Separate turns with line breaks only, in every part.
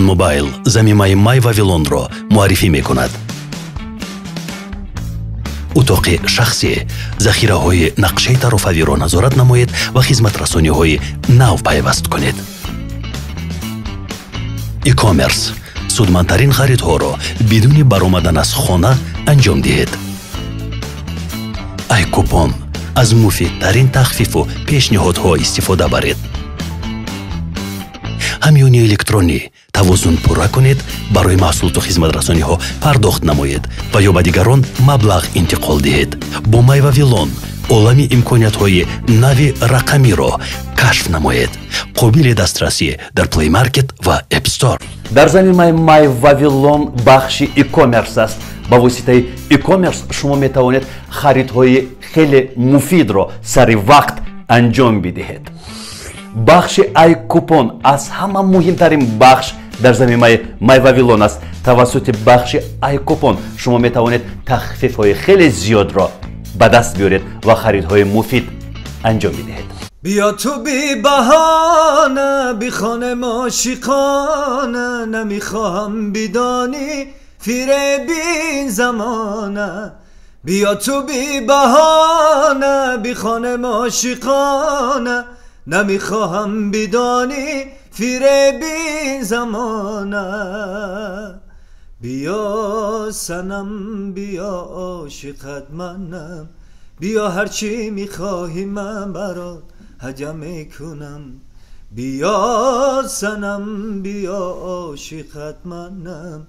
Telephone Mobile замимаи My Vavilonро муаррифӣ мекунад. утоқи шахсӣ, захираҳои нақшаи тарофавиро назорат намоед ва хизматрасониҳои нав пайваст кунед. E-commerce судмандтарин харидҳоро бидуни баромадан аз хона анҷом диҳед. iCoupon аз муфидтарин тахфифу пешниҳодҳо истифода баред. ҳамёни электронӣ тавозун пурра кунед, барои маҳсулоту хизматрасониҳо пардохт намоед ва ё ба дигарон маблағ интиқол диҳед. Бо My Vavilon олами имкониятҳои нави рақамиро кашф намоед. қобили дастрасӣ дар Play Market ва App Store.
дар замимаи My Vavilon бахши e-commerce аст. ба воситаи e-commerce шумо метавонед харидҳои хеле муфидро сари вақт анҷом бидиҳед. бахши iCoupon аз ҳама муҳимтарин бахш дар замимаи My Vavilon аст. тавассути бахши iCoupon шумо метавонед тахфифҳои хеле зиёдро ба даст биёред ва харидҳои муфид анҷом бидиҳед.
بیا تو بی بهانه بی خانم عاشقانه نمیخواهم بدانی فریب این زمانه بیا تو بی بهانه بی خانم عاشقانه نمیخواهم بدانی فریب این زمانه بیا سنم بیا عاشقت منم بیا هرچی میخواهی من برات هدیه میکنم بیا سنم بیا عاشقت منم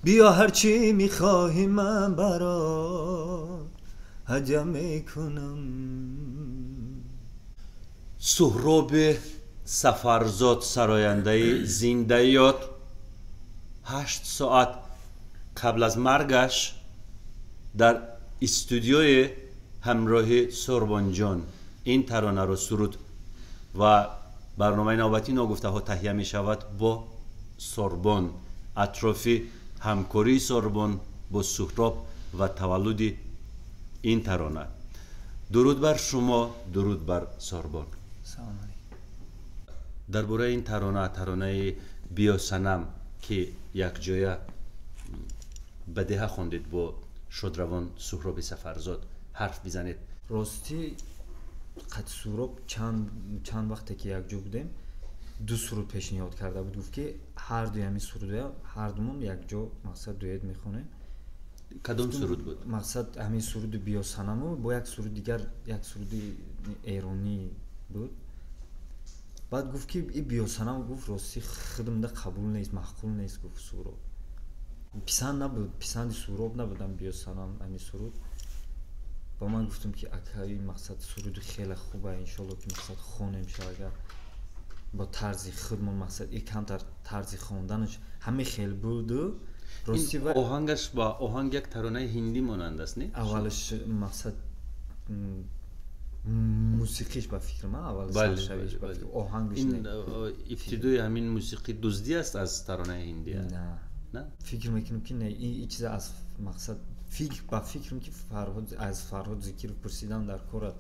بیا هرچی میخواهی من برات هدیه میکنم.
سهراب سفرزاد سراینده زنده‌یات 8 ساعت قبل از مرگش در استودیوی همراه سوربن جان این ترانه را سرود و برنامه نوبتی ناگفته ها تهیه می شود با سوربن اطراف همکاری سوربن با سهراب و تولد این ترانه. درود بر شما، درود بر سوربن.
سلام علیکم.
درباره این ترانه بیا سنم که یک جای بدیه خوندید با شادروان سهراب سفرزاد حرف بزنید.
راستی قد سهراب چند وقته که یک جا بودیم دو سرود پیشنهاد کرده بود، گفت که هر دوی همین سروده هر دومون یک جا مقصد دویت میخونه.
کدام سرود بود؟
مقصد همین سرود بیا سنمو با یک سرود دیگر، یک سرود ایرانی بود. بعد گفت که این بیا سنم، گفت راستی خودم قبول نیست، معقول نیست. گفت سهراب پسند نبود، پسند سهراب نبودم بیا سنم همین سرود. با من گفتم که اکای مقصد سرود خیلی خوبه، انشالله که مقصد خونه میشه اگر با طرز خودمون مقصد یکم طرز خواندنش همه خیلی بود.
راستی و آهنگش با آهنگ یک ترانه هندی مانند است نه؟
اولش مقصد موسیقیش با فکر من اول
بله.
آهنگش
این ابتدای همین موسیقی دزدی است از ترانه هندی؟
نه فکر میکنم که نه، این چیز از مقصد فکرم که فرهاد ذکر پرسیدم در کار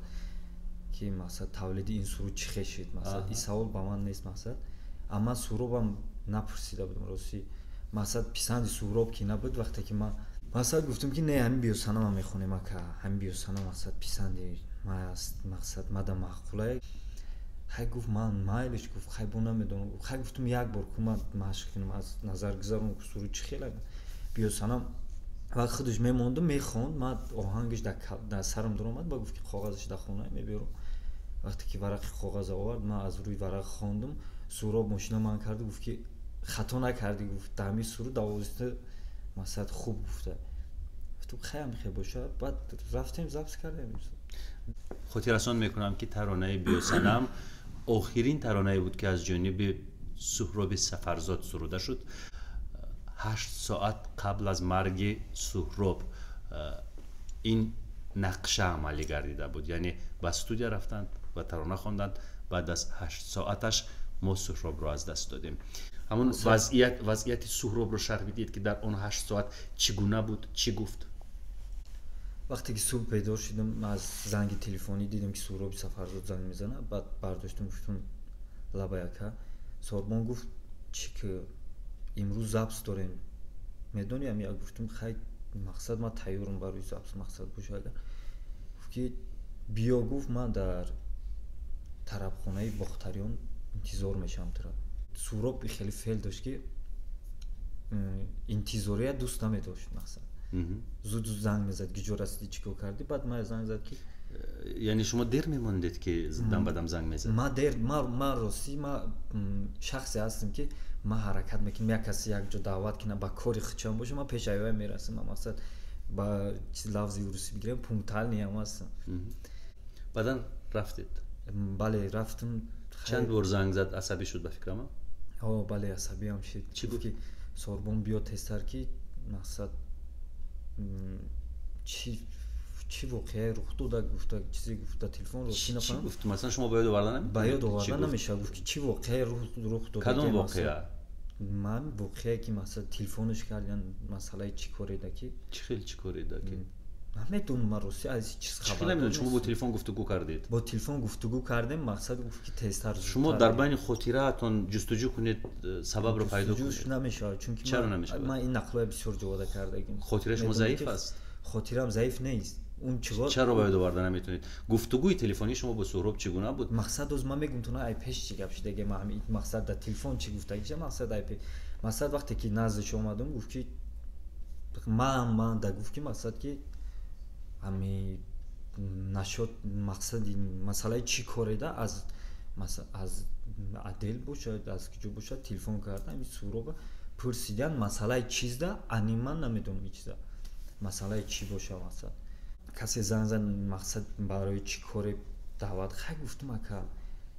که مقصد تولید این سرود چی شد، مقصد این سوال با من نیست مقصد، اما سهرابم نپرسیده بودم. راستی مقصد پسند سهراب که نبود، وقتی که من مقصد گفتم که نه همین بیا سنم میخونم که همین بیا سنم مقصد پسندی ما است، مقصد ماده معقوله. خی گفت من مایلش گفت خی بو نمیدونم. خی گفتم یک بار که من مشق کنم از نظر گذارم که سرود چی خیلی بیا سنم وقت خودش میموندم میخوند، من آهنگش در سرم در اومد. با گفت که کاغذش در خونه میبرم. وقتی که ورق کاغذ آورد من از روی ورق خواندم. سهراب ماشینا من کرد، گفت که خطا نکردی، گفت دمی سرود دوازده مقصد خوب گفته. گفتم خیلی باشه. بعد رفتیم ضبط کردیم.
خاطررسان میکنم که ترانه بیا سنم آخرین ترانه بود که از جانب سهراب سفرزاد سروده شد. 8 ساعت قبل از مرگ سهراب این نقشه عملی گردیده بود، یعنی به استودیو رفتند و ترانه خواندند. بعد از 8 ساعتش ما سهراب رو از دست دادیم. همون وضعیت سهراب رو شرح بدید که در اون 8 ساعت چگونه بود، چی گفت؟
وقتی که صبح پیدا شدم از زنگ تلفنی دیدم که سهراب سفرزاد زنگ میزنه. بعد برداشتم گفتم لبا یکا. سوربن گفت چی که имрӯз запс дорем медоням як гуфтум хай мақсад ма тайёрам барои запс мақсад боша агар ки биё гуфт ман дар тарабхонаи бохтариён интизор мешавам тора Суроб хеле феъл дошт ки интизория дӯст намедошт мақсад зуд занг мезад ки ҷо расиди чӣ кор кардӣ баъд ман занг зад ки
яъне шумо дер мемондед ки дам ба дам занг мезад
ман ростӣ ман шахсе ҳастам ки ман ҳаракат мекунам як каси як ҷо даъват кунам ба кори хучам боша ман пеш айвай мерасам ман мақсад ба лавзи урусӣ бигирем пунктуальниям ҳастам
баъдан рафтед
бале рафтам
чанд бор занг зад асабӣ шуд ба фикрама
бале асабиам шуд
чӣ гуфт
ки сорбон биё тезтар ки мақсад чӣ воқеае рух дода гуфта чизе гуфта телефон ростӣ нафаҳмам
чӣ гуфт масалан шумо ба ёд оварда намекунед
ба ёд оварда намешавад гуфт ки чӣ воқеае рух дода
кадом воқеа
ман воқеае ки масалан телефонош кардян масъалаи чӣ корида ки
чӣ хел чӣ корида ки
намедонам ман ростӣ аз чиз хабар
намедонам шумо бо телефон гуфтугӯ кардед
бо телефон гуфтугӯ кардем мақсад гуфт ки тезтар
шумо дар байни хотираатон ҷустуҷӯ кунед сабабро пайдо кунед
намешавад чунки
чаро намешавад
ман ин нақлҳоя бисёр ҷода кардагим
хотираи шумо заиф аст
хотирам заиф нест он чиғор
чаро ба ёд оварда наметавонед гуфтугӯи телефонии шумо бо Сӯҳроб чӣ гуна буд
мақсад оз ман мегум тона ай пеш чӣ гап шидаги ман мақсад дар телефон чӣ гуфтагиша мақсад ай пеш мақсад вақте ки наздаш омадам гуфт ки ман да гуфт ки мақсад ки ами нашод мақсади масъалаи чӣ кореда аз адел бошад аз киҷо бошад телефон карда ами Сӯҳроба пурсидан масъалаи чизда ани ман намедонам ин чиза масъалаи чӣ боша мақсад касе занг зад мақсад барои чӣ коре даъват хай гуфтум ака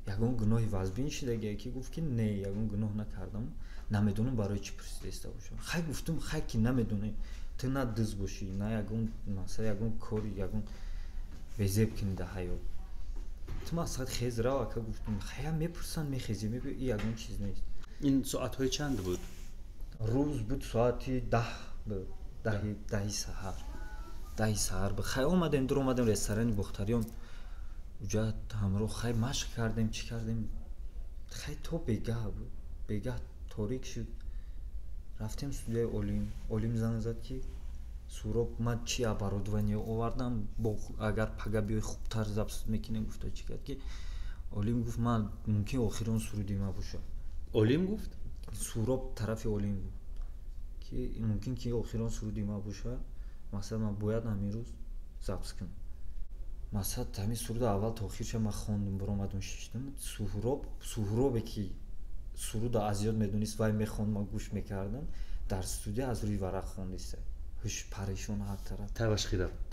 ягон гуноҳи вазбин шидагия ки гуфт ки не ягон гуноҳ накардам намедонам барои чӣ пурсидаиста бошам хай гуфтум хай ки намедонӣ ту на дӯст бошӣ на ягон масъала ягон кори ягон везеб кунӣ дар ҳаёт ту мақсад хез рав ака гуфтум хая мепурсанд мехезӣ мебиё ин ягон чиз нест
ин соатҳои чанд буд
рӯз буд соати 10 саҳар буд хай омадем дур омадем ресторани бохтариён уҷа ҳамроҳ хай машқ кардем чӣ кардем хай то бегаҳ торик шуд рафтем студияи олим занг зад ки Сӯҳроб ман чӣ оборудование овардам агар пага биёй хубтар запс мекунем гуфта чӣ кард ки олим гуфт ман мумкин охирон суруди ма боша
олим гуфт
Сӯҳроб тарафи олим гуфт ки мумкин ки охирон суруди ма боша мақсад ман бояд ҳамин рӯз запс кунам мақсад ҳамин суруда аввал то охирша ман хондум баромадам шиштам Сӯҳробе ки суруда аз ёд медонист вай мехонд ман гӯш мекардам дар студия аз рӯи варақ хондиста ҳуш парешон ҳар тараф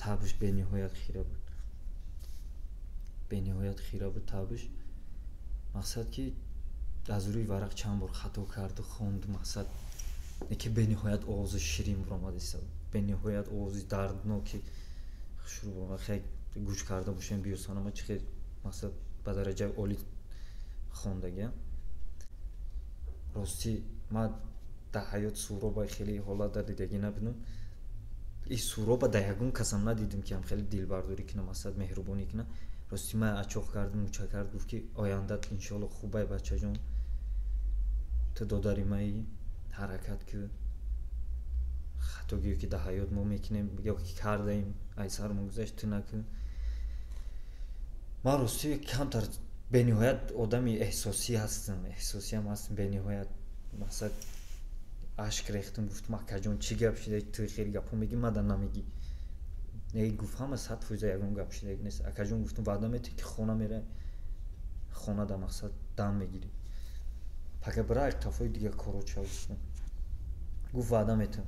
табш бениҳоят хира буд табш мақсад ки аз рӯи варақ чанд бор хато карду хонд мақсад ки бениҳоят овози ширин буромадиста бениҳоят овози дардноки шурӯъ хай гӯш карда бошем биёсанама чӣ хел мақсад ба дараҷаи олӣ хондагиам ростӣ ман дар ҳаёт Сӯҳроба хеле ҳолат дар дидагӣ набудам ин Сӯҳроба дар ягон касам надидим ки ҳам хеле дилбардорӣ кунам мақсад меҳрубонӣ кунам ростӣ ман ачоқ кардим мӯча кард гуфт ки ояндат иншоалло хубай бачаҷон ту додари маи ҳаракат кун хатогиё ки дар ҳаёт мо мекунем ё ки кардаем ай сармо гузашт ту накун ман ростӣ камтар бениҳоят одами эҳсосиям ҳастам бениҳоят мақсад ашк рехтам гуфтам акаҷон чӣ гап шуда ту хеле гапҳо мегӣ мада намегӣ гуфт ҳама 100% ягон гап шудаги нест акаҷон гуфтам ваъда метиҳӣ ки хона меравӣ хонада мақсад дам мегирӣ пага бирай қафои дигар короча гуфтам гуфт ваъда метиҳам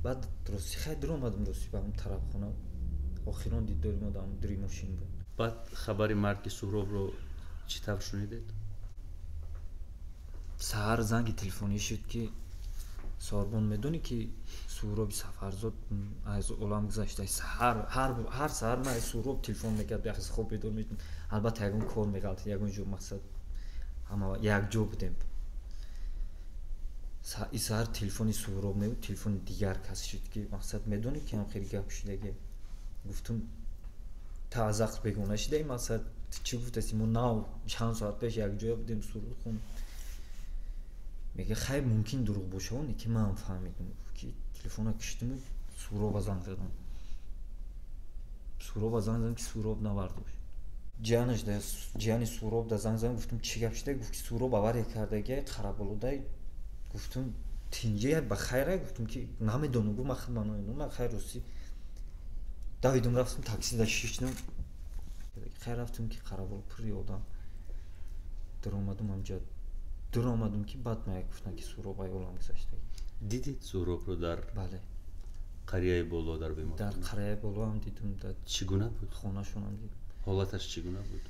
баъд ростӣ хай дур омадам ростӣ ба ҳам тарабхона охирон диддори мо дар дури мошин буд
баъд хабари марги Сӯҳробро чӣ тавр шунидед
саҳар занги телефонӣ шуд ки сорбон медонӣ ки Сӯҳроби Сафарзод аз олам гузашта ҳар саҳар ман Сӯҳроб телефон мекард аз хоб бедор мешуд албатта ягон кор меғалтид ягон ҷо мақсад ҳама якҷо будем ин саҳар телефони Сӯҳроб набуд телефони дигар кас шуд ки мақсад медонӣ ки ҳам хеле гап шудагия гуфтум та аз ақл бегона шудаи мақсад чӣ гуфтасти мо нав чанд соат пеш якҷоя будем суруд хон میگه خیلی ممکن دروغ باشه اون که من فهمیدم که تلفن کشیدم سوراب زنگ زدم سوراب زنگ زدم که سوراب نوردوش جانش ده جانی سوراب ده زنگ زدم گفتم چی گپ شده گفت که سوراب آوری کرده که خرابولوده گفتم تینجه با خیره گفتم که نمیدونم گفتم من خیر روسی دویدم رفتم تاکسی ده شیشتم خیر رفتم که خرابول پری آدم در اومدم همجا در اومدم که بعد من گفتن که سوراب ایولام گذاشته
دیدید سهراب رو در
بله
قریه بولو در بیمار
در قریه بولو هم دیدم در
چگونه بود؟
خونه شون هم دیدم
حالتش چگونه بود؟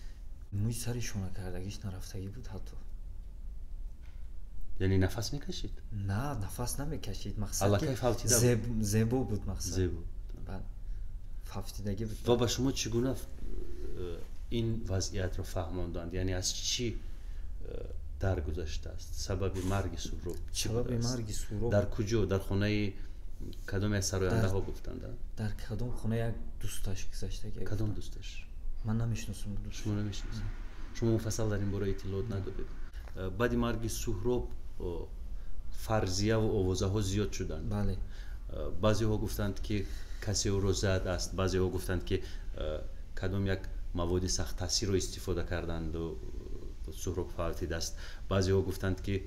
موی سری شونه کردگیش نرفتگی بود حتی
یعنی نفس میکشید؟
نه نفس نمیکشید مقصد
علاقه فوتیده بود؟
زیبو بود مقصد
زیبو
بله فوتیدگی بود
و با شما چگونه این وضعیت رو فهماندند؟ یعنی از چی درگذشته است؟ سبب مرگ سهراب چی
سبب
بوده است؟
مرگ سهراب
در کجا؟ در خونه کدام از سراینده ها گفتند؟
در کدام خونه یک دوستش گذشته که
کدام دوستش؟
من نمیشناسم دوستش
شما نمیشناسید؟ شما مفصل در این باره اطلاعات ندادید؟ بعد مرگ سهراب فرضیه و آوازه ها زیاد شدند.
بله
بعضی ها گفتند که کسی او را زد است، بعضی ها گفتند که کدام یک مواد سخت تاثیر رو استفاده کردند و سهراب فوتیده است، بعضی ها گفتند که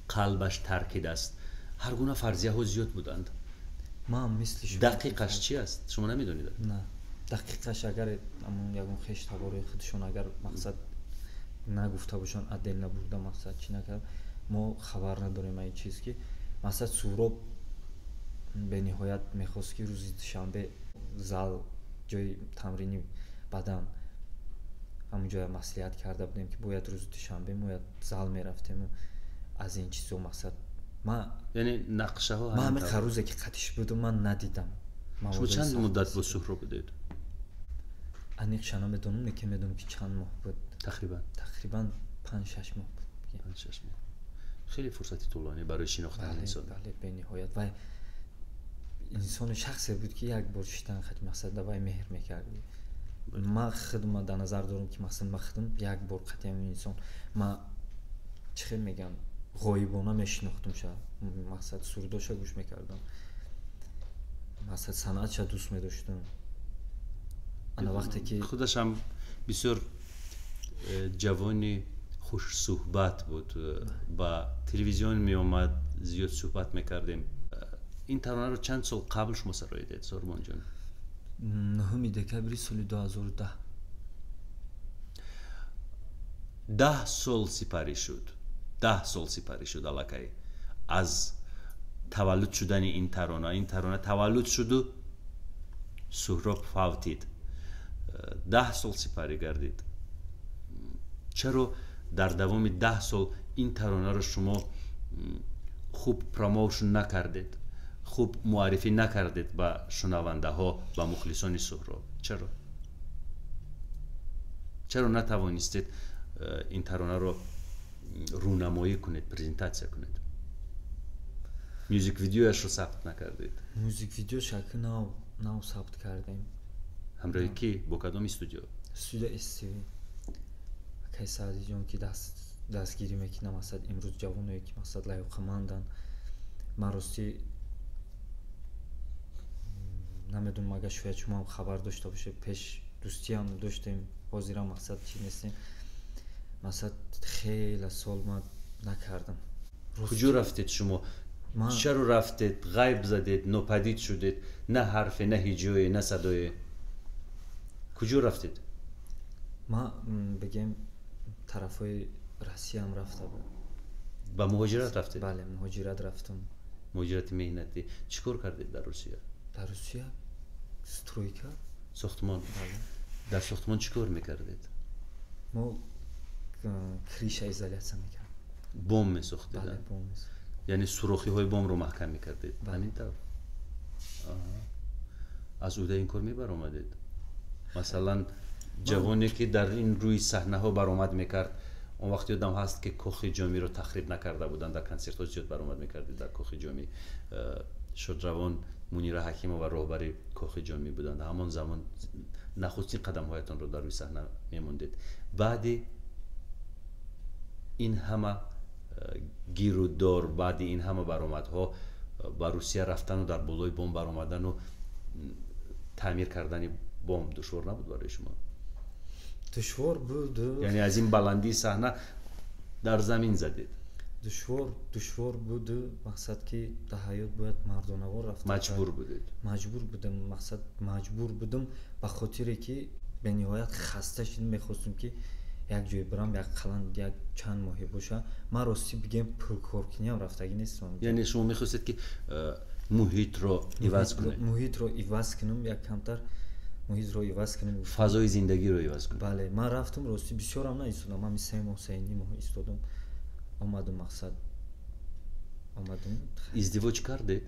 قلبش ترکیده است. هر گونه فرضیه ها زیاد بودند.
من مثلش
دقیقش چی است شما نمیدونید؟
نه دقیقش اگر امون یگون خش تباره خودشون اگر مقصد نگفته باشن عدل نبوده مقصد چی نکرد ما خبر نداریم این چیز که مقصد سهراب به نهایت میخواست که روز شنبه زال جای تمرینی بدن همونجا مصلحت کرده بودیم که باید روز شنبه ما زال میرفتیم از این چیزا مقصد من
یعنی نقشه ها
من همه روزی که قطعش بودم من ندیدم.
شما چند مدت با سهراب بودید؟
انیقش نمیدونم که میدونم که چند ماه بود
تقریبا
5-6 ماه بود
5-6 ماه خیلی فرصتی طولانی برای شناختن انسان.
بله به نهایت و انسان شخصی بود که یک بار شدن خیلی مقصد دوای مهر میکردی. من خودم در نظر دارم که مثلا من خودم یک بار قطعا انسان من چه میگم غایبانه میشناختم شد مقصد سرداشو گوش میکردم مقصد صنعتش دوست میداشتم انا وقتی که
خودش هم بسیار جوانی خوش صحبت بود با تلویزیون می اومد زیاد صحبت میکردیم. این ترانه رو چند سال قبل شما سراییدید سارمان جان؟
9 دکبر سال 2010
10 سال سپری شد علاقه از تولد شدن این ترانه تولد شد و سهراب فوتید. 10 سال سپری گردید. چرا در دوام 10 سال این ترانه رو شما خوب پروموشن نکردید، خوب معرفی نکردید به شنونده ها و مخلصان سهراب؟ چرا نتوانستید این ترانه رو رونمایی کنید، پرزنتاسیون کنید؟ میوزیک ویدیوش رو ثبت نکردید؟
موزیک ویدیو شکل نو ثبت کردیم.
همراهی کی؟ با کدام استودیو؟
استودیو استیوی که سعدی جان که دستگیری میکنه مثلا امروز جوانایی که مثلا لایق ماندن من راستی نمیدونم اگه شاید شما هم خبر داشته باشه پیش دوستی هم داشتیم حاضرم مقصد چی نیستیم مثلا خیلی سال من نکردم.
کجا رفتید شما؟ چرا رفتید؟ غیب زدید؟ ناپدید شدید؟ نه حرف، نه هیجای، نه صدای. کجا رفتید؟
ما بگیم طرفای روسیه هم رفته بود.
با مهاجرت رفتید؟
بله مهاجرت رفتم.
مهاجرت مهنتی. چیکار کردید در روسیه؟
در روسیه سترویکا
ساختمان.
بله.
در ساختمان چیکار میکردید؟
ما کریش ایزولیاسیون میکردیم.
بم میساختید؟
بله بم.
یعنی سوراخی های بم رو محکم میکردید؟
بله.
همین طور. از اوده این کار میبرآمدید؟ مثلا جوانی که در این روی صحنه ها برآمد میکرد اون وقت یادم هست که کاخ جامی رو تخریب نکرده بودن، در کنسرت ها زیاد برآمد میکردید در کاخ جامی. شادروان منیر حکیم و راهبر کاخ جامی بودند. همان زمان نخستین قدم هایتان رو در روی صحنه میموندید. بعد این همه гирудор баъди ин ҳама баромадҳо ба русия рафтану дар болои бом баромадану таъмир кардани бом душвор набуд барои шумо?
душвор буд,
яъне аз ин баландии саҳна дар замин задед?
душвор буд, мақсад ки дар ҳаёт бояд мардонавор рафта.
маҷбур будед?
маҷбур будам, мақсад маҷбур будам ба хотире ки бениҳоят хаста шидам, мехостам ки як ҷое бирам, як қалан як чанд моҳе боша. ман ростӣ бигем пуркоркиниам рафтагӣ нестам.
яъне шумо мехостед ки муҳитро иваз кунед?
муҳитро иваз кунам, як камтар муҳитро иваз кунам,
фазои зиндагиро иваз кунед?
бале, ман рафтам, ростӣ бисёрам наистодам, ман 3 моҳ 3.5 моҳ истодам, омадам, мақсад омадам.
издивоҷ кардед?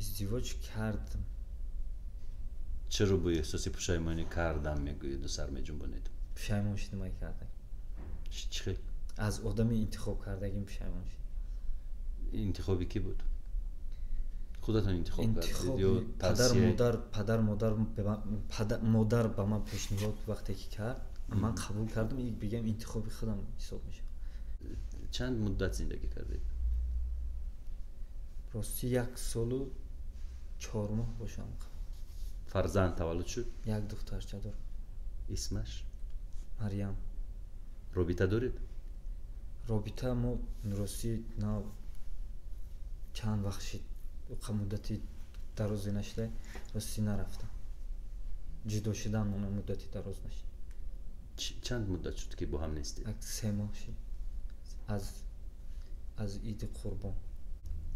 издивоҷ кардам.
чаро бо эҳсоси пушаймонӣ кардам мегӯеду сар меҷунбонед?
пушаймон шидам ай кардагим.
чӣ хел?
аз одами интихоб кардагим пушаймон шидам.
интихоби кӣ буд? худатон интихоб кардед
интихоби
ё тавсия?
модар ба ман пешниҳод вақте ки кард, ман қабул кардам, и бигам интихоби худам ҳисоб мешавад.
чанд муддат зиндагӣ кардед?
ростӣ 1 солу 4 моҳ бошам.
фарзанд таваллуд шуд?
як духтарча дорам,
исмаш?
Марьям.
робита доред?
робита мо ростӣ на чанд вақт шид, муддати дарозе нашида, ростӣ нарафтам. ҷудо шидан муддати дароз нашид.
чанд муддат шуд ки бо ҳам нестед?
3 моҳ шид аз иди қурбон.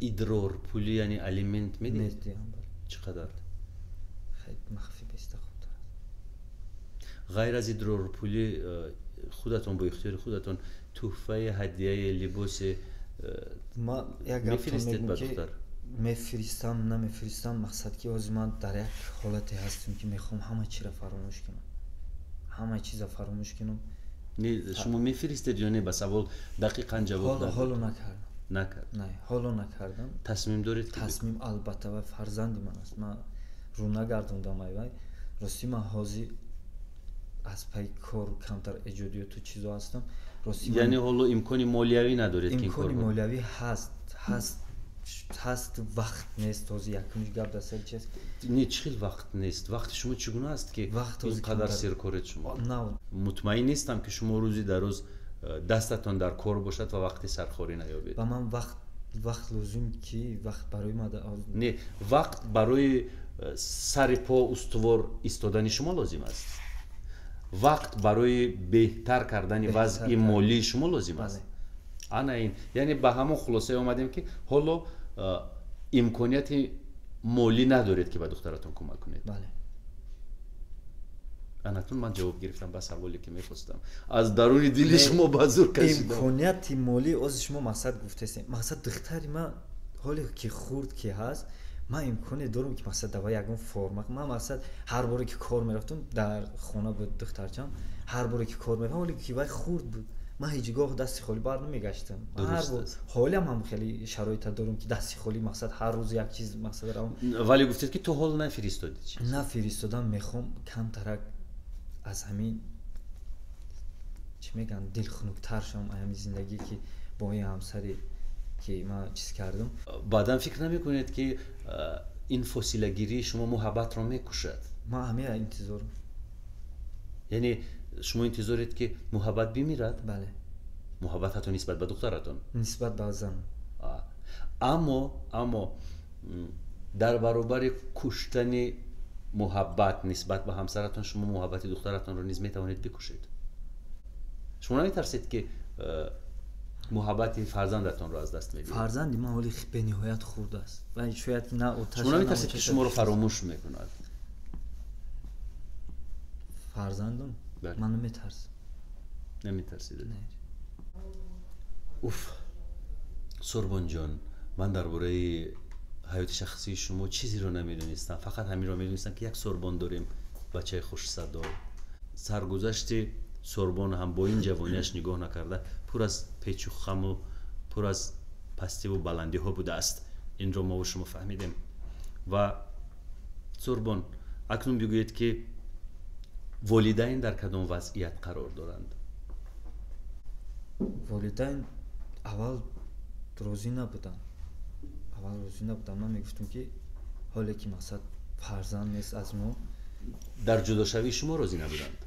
идрор пули яъне алимент медиҳед?
медиҳам.
чӣ қадар?
хеле махфӣ беста хубтар аст.
ғайр аз идрор пулӣ худатон бо ихтиёри худатон тӯҳфаи ҳадияе либосе
ма як гап
мефиристед ба
мегӯям ки
духтар?
мефиристам намефиристам, мақсад ки ҳозир ман дар як ҳолате ҳастам ки мехоҳам ҳама чиро фаромӯш кунам, ҳама чиза фаромӯш кунам.
не шумо мефиристед ё не? ба савол дақиқан ҷавоб
ҳоло накардам.
накард?
не, ҳоло накардам.
тасмим доред ки
тасмим албатта, вай фарзанди ман аст, ман рӯ нагардондам ай вай. ростӣ ман ҳозир аз пайи кор камтар эҷодиёту чизо ҳастам. ростӣ
яъне ҳоло имкони молиявӣ надоред ки ин
имкони
корро?
молиявӣ ҳаст, вақт нест. ҳозир якумиш гап дар сари чист.
не чӣ хел вақт нест? вақти шумо чӣ гуна аст ки
Вақт
ин
ҳозир
қадар
камтар-
серкоред шумо?
на
мутмаин нестам ки шумо рӯзи дароз дастатон дар кор бошад ва вақти сархорӣ наёбед.
ба ман вақт лозим ки вақт барои ман
не вақт барои сари по устувор истодани шумо лозим аст. вақт барои беҳтар кардани вазъи молии шумо лозим аст. ана ин яъне ба ҳамон хулосае омадем ки ҳоло имконияти молӣ надоред ки ба духтаратон кӯмак кунед.
бале.
анакун ман ҷавоб гирифтам ба саволе ки мехостам аз даруни дили шумо ба зур кашидам.
имконияти молӣ ози шумо мақсад гуфтастем. мақсад духтари ман ҳоле ки хурд ки ҳаст, ман имконе дорам ки мақсад давай ягон форма. ман мақсад ҳар боре ки кор мерафтам, дар хона буд духтарчам, ҳар боре ки кор мерафтам, ҳоле ки вай хурд буд, ман ҳеҷ гоҳ дасти холӣ бар намегаштам. ҳолиам ҳам хеле шароита дорам ки дасти холӣ, мақсад ҳар рӯз як чиз мақсад равам.
вале гуфтед ки то ҳол нафиристодед?
нафиристодам. мехом камтарак аз ҳамин чӣ мегӯям дилхунуктар шавам аз ҳамин зиндагӣ ки бо ин ҳамсаре ки ман чиз кардам.
баъдан фикр намекунед ки ин фосилагирии шумо муҳаббатро мекушад?
ман ҳамея интизорам.
яъне шумо интизоред ки муҳаббат бимирад?
бале.
муҳаббат ҳатто нисбат ба духтаратон?
нисбат ба зан.
аммо дар баробари куштани муҳаббат нисбат ба ҳамсаратон шумо муҳаббати духтаратонро низ метавонед бикушед? шумо наметарсед ки муҳаббати фарзандатонро аз даст медиҳед?
фарзанди ман ҳоли бениҳоят хурд аст ва шояд на оташ.
шумо наметарсед ки шуморо фаромӯш мекунад?
фарзандам ман наметарсам.
наметарсед? уф сурбонҷон, ман дар бораи ҳаёти шахсии шумо чизеро намедонистам. фақат ҳаминро медонистам ки як сурбон дорем, бачаи хушсадо. саргузашти сурбон ҳам бо ин ҷавониаш нигоҳ накарда пур аз печу хаму пур аз пастиву баландиҳо будааст. инро мо шумо фаҳмидем. ва сурбон, акнун бигӯед ки волидайн дар кадом вазъият қарор доранд?
волидайн аввал розӣ набудам. Ман мегуфтам ки ҳоле ки масалан фарзанд нест аз мо.
дар ҷудошавии шумо розӣ набуданд?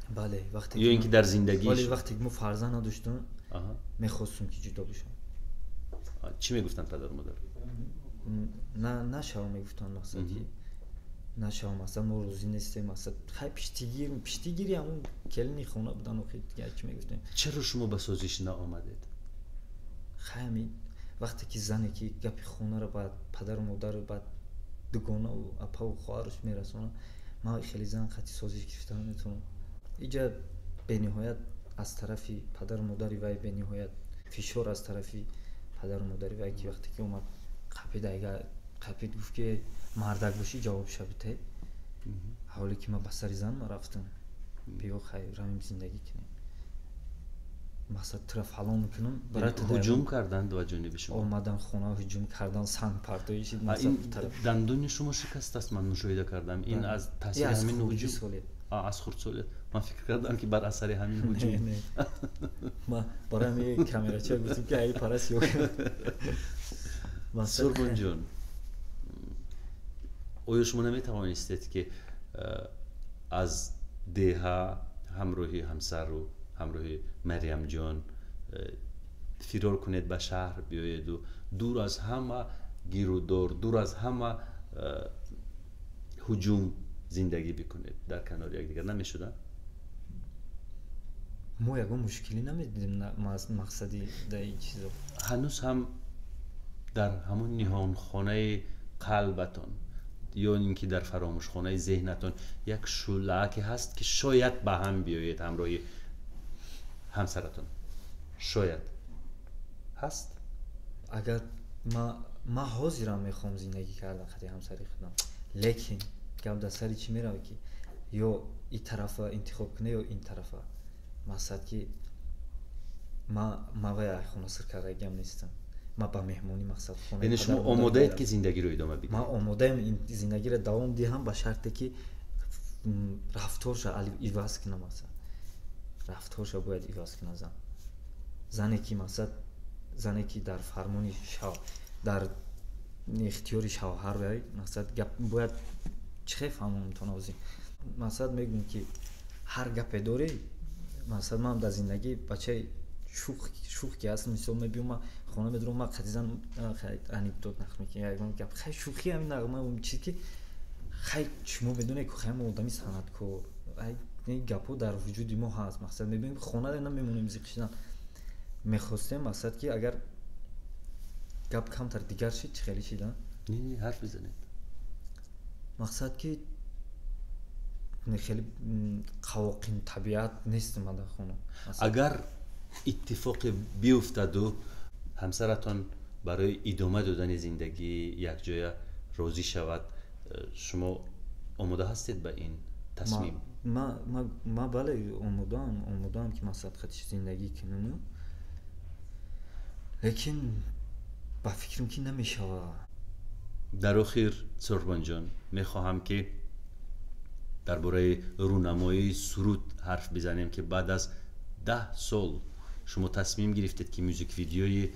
бале, вақте
ё ин ки дар зиндагии
вале вақте ки мо фарзанд надоштем мехостум ки ҷудо бошам.
чӣ мегуфтанд падару модар?
Нашавам мегуфтанд масалан ки нашавам, масалан мо розӣ нестем, масалан хай пиштигири ҳамун келини хона будан охир дигар чӣ мегуфтем.
чаро шумо ба созиш наомадед?
хай ҳамин вақте ки зане ки гапи хонаро ба падару модару ба дугонаву апаву хоҳараш мерасонад, ман хеле зан хати созиш гирифта наметавонам. иҷа бениҳоят аз тарафи падару модари вай, бениҳоят фишор аз тарафи падару модари вай ки вақте ки омад қапид гуфт ки мардак бошӣ ҷавобша бите, ҳоле ки ман ба сари зан рафтам, биё хай равем зиндагӣ кунем, мақсад тура фалон мекунам.
ҳуҷум карданд ва ҷониби шумо
омадан хона ҳуҷум кардан, сангпартоӣ шид.
дандони шумо шикаст аст, ман мушоҳида кардам. ин аз таъсири ҳамин ҳуҷум, аз хурдсолият. ман фикр кардам ки бар асари ҳамин ҳуҷум.
ман барои ҳамин камерача гуфтам ки ай парас ё
сурбонҷон, оё шумо наметавонистед ки аз деҳа ҳамроҳи ҳамсару ҳамроҳи марьямҷон фирор кунед, ба шаҳр биёеду дур аз ҳама гирӯдор, дур аз ҳама ҳуҷум зиндагӣ бикунед дар канори якдигар? намешуда?
мо ягон мушкилӣ намедидем мақсади даи чизо.
ҳанӯз ҳам дар ҳамон ниҳонхонаи қалбатон ё ин ки дар фаромӯшхонаи зеҳнатон як шӯълааке ҳаст ки шояд ба ҳам биёед ҳамроҳи ҳамсаратон? шояд ҳаст?
агар ман ҳозирам мехоҳам зиндагӣ кардан хади ҳамсари худам, лекин гап дар сари чӣ меравад ки ё ин тарафа интихоб кунӣ ё ин тарафа. мақсад ки ман вай хонасир кардагиам нестам, ман ба меҳмонӣ мақсад хона.
яъне шумо омодаед ки зиндагиро идома бидиҳед?
ман омодаам ин зиндагиро давом диҳам, ба шарте ки рафторша иваз кунам. масалан рафторша бояд иваз кунад зане ки масалан зане ки дар фармони дар ихтиёри шавҳар вай, масалан гап бояд чихе фаҳмонам то навзин. масалан мегӯем ки ҳар гапе дорӣ. масалан ман дар зиндагӣ бачаи шух ки ҳастам, мисол мебиём ман хона медурам, ман қадизан анекдот нақл мекунам, ягон гап хай шӯхӣ ҳамин нағма чиз ки хай шумо медонед ки хай мо одами санъаткор, ин гапҳо дар вуҷуди мо ҳаст. мақсад мебинем хона намемонем зиқшидан. мехостем мақсад ки агар гап камтар дигар шид, чӣ хеле шида
ҳарф бизанед.
мақсад ки хеле қавоқин табиат нестем дар хона.
агар иттифоқе биуфтаду ҳамсаратон барои идома додани зиндагӣ якҷоя розӣ шавад, шумо омода ҳастед ба ин тасмим?
ман бале омодаам ки мақсад хати зиндагӣ кунам, лекин ба фикрам ки намешавад.
дар охир сурбонҷон, мехоҳам ки дар бораи рӯнамоии суруд ҳарф бизанем ки баъд аз 10 сол шумо тасмим гирифтед ки мюзиквидеои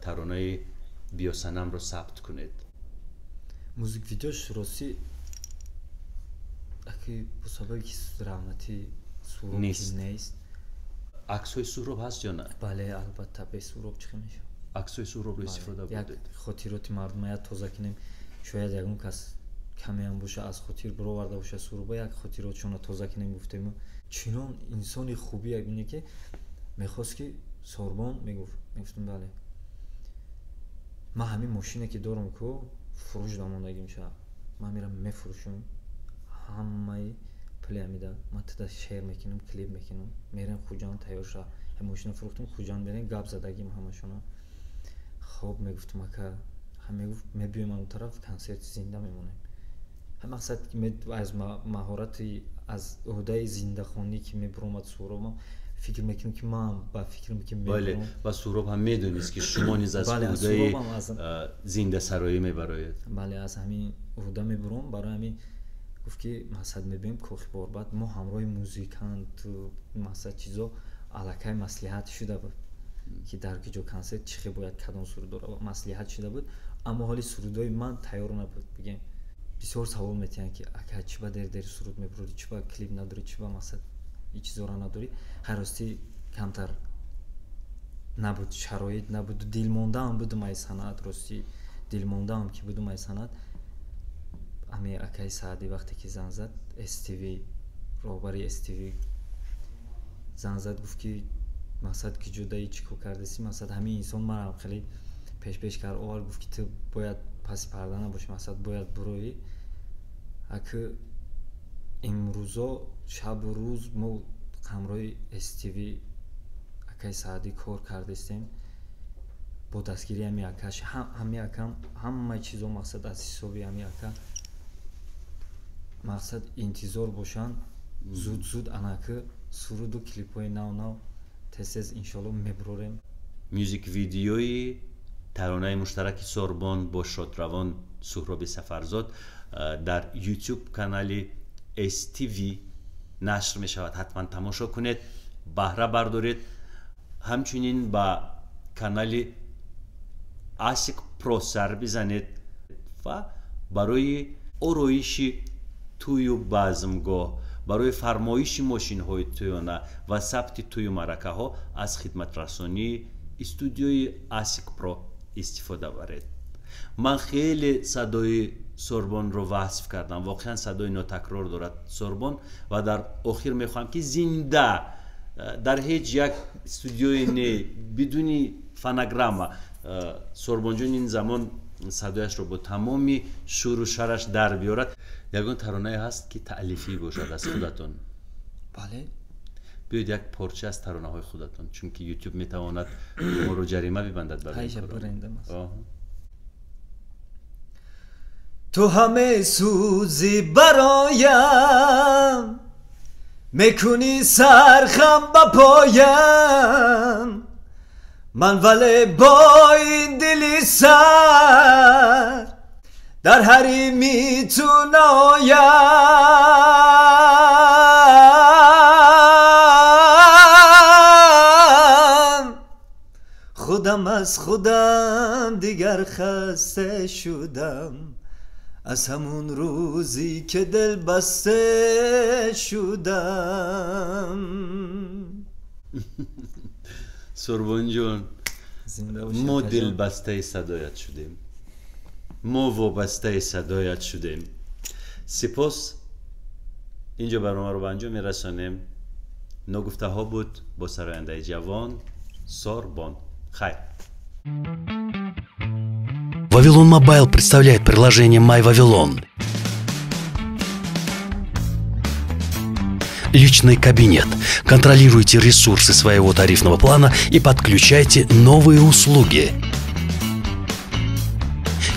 таронаи биёсанамро сабт кунед.
музиквидеош рости бо сабаби ки равнати суроб нест.
аксҳои суроб ҳаст ё на?
бале, албатта бе суроб чӣ мешавад?
аксҳои суробро истифода бурдед?
хотироти мардумая тоза кунем. шояд ягон кас камеам боша аз хотир бароварда боша суроба, як хотиротшона тоза кунем гуфтем. чунон инсони хубия бинед ки мехост ки Сорбон мегуфтем бале, ман ҳамин мошине ки дорам ку фурӯш дамондагӣ мешавад, ман мерам мефурӯшам, ҳамаи пули ҳамида ман туда шер мекунам, клип мекунам, мерем хуҷанд тайёр шава, ҳамин мошина фурӯхтам, хуҷанд мерем, гап задагим ҳамашона. хоб мегуфтам ака, мегуфт мебиём он тараф консерти зинда мемонем. мақсад ки аз маҳорати аз ӯҳдаи зиндахонӣ ки мебаромад суробам фикр мекунам ки ман ба фикрам ки
бале, ба суроб ҳам медонист ки шумо низ аз ӯҳдаи зиндасароӣ мебароед? бале,
аз ҳамин ӯҳда мебаром. барои ҳамин гуфт ки мақсад мебиём кохи борбад мо ҳамроҳи музикант мақсад чизо аллакай маслиҳат шуда ки дар ки ҷо консерт чӣ бояд кадом сурудро маслиҳат шуда буд, аммо ҳоли сурудои ман тайёр набуд. бигем бисёр савол метиҳанд ки ака чӣ ба дер суруд мебурӣ, чӣ ба клип надорӣ, чӣ ба мақсад ин чизора надорӣ. ҳарости камтар набуд, шароит набуд, дилмондаам будум ай санъат, рости дилмондаам ки будум ай санъат. ами акаи Саъдӣ вақте ки занг зад, STV роҳбари STV занг зад, гуфт ки мақсад ки ҷудаи чӣ кор кардасӣ, мақсад ҳамин инсон марам хеле пеш кард овард, гуфт ки ту бояд паси парда набошӣ, мақсад бояд бурӯӣ. аки имрӯзо шабу рӯз мо ҳамроҳи STV акаи Саъдӣ кор кардастем бо дастгирии ҳами акаш. ҳами акам ҳамаи чизо мақсад аз ҳисоби ҳами ака, мақсад интизор бошанд, зуд анаки суруду клипҳои нав тез иншоалло мебурорем.
мюзик видеои таронаи муштараки Сорбон бо шодравон Суҳроби Сафарзод дар YouTube канали STV нашр мешавад. ҳатман тамошо кунед, баҳра бардоред. ҳамчунин ба канали Asik Pro сар бизанед ва барои ороиши тӯю базмгоҳ, барои фармоиши мошинҳои тӯёна ва сабти тӯю маъракаҳо аз хидматрасонии студиои Asik Pro истифода баред. ман хеле садои Сорбонро васф кардам. воқеан садои нотакрор дорад Сорбон ва дар охир мехоҳам ки зинда дар ҳеҷ як студиои не бидуни фонограмма Сорбонҷон ин замон садояшро бо тамоми шӯру шараш дар биёрад. ягон таронае ҳаст ки таълифӣ бошад аз худатон?
бале,
биёед як порча аз таронаҳои худатон, чунки YouTube метавонад моро ҷарима бибандад барои
ҳайша брендам аст.
تو همه سوزی برایم میکنی سرخم با پایم، من ولی با این دلی سر در حریمی تو نایم. خودم از خودم دیگر خسته شدم، از همون روزی که دل بسته شدم.
Сорбонҷон, мо дилбастаи садоят шудем, мо вобастаи садоят шудем. сипос. инҷо барномаро ба анҷом мерасонем. ногуфтаҳо буд бо сарояндаи ҷавон Сорбон. хайр.
Вавилон Мобайл представляет приложение MyVavilon. Личный кабинет. Контролируйте ресурсы своего тарифного плана и подключайте новые услуги.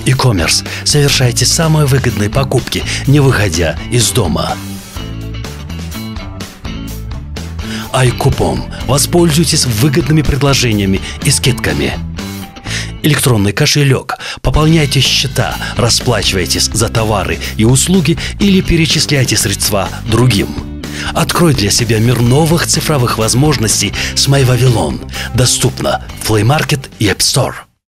E-commerce. Совершайте самые выгодные покупки, не выходя из дома. iCoupon. Воспользуйтесь выгодными предложениями и скидками. Электронный кошелек. Пополняйте счета, расплачивайтесь за товары и услуги или перечисляйте средства другим. Открой для себя мир новых цифровых возможностей с MyVavilon. Доступно в Play Market и App Store.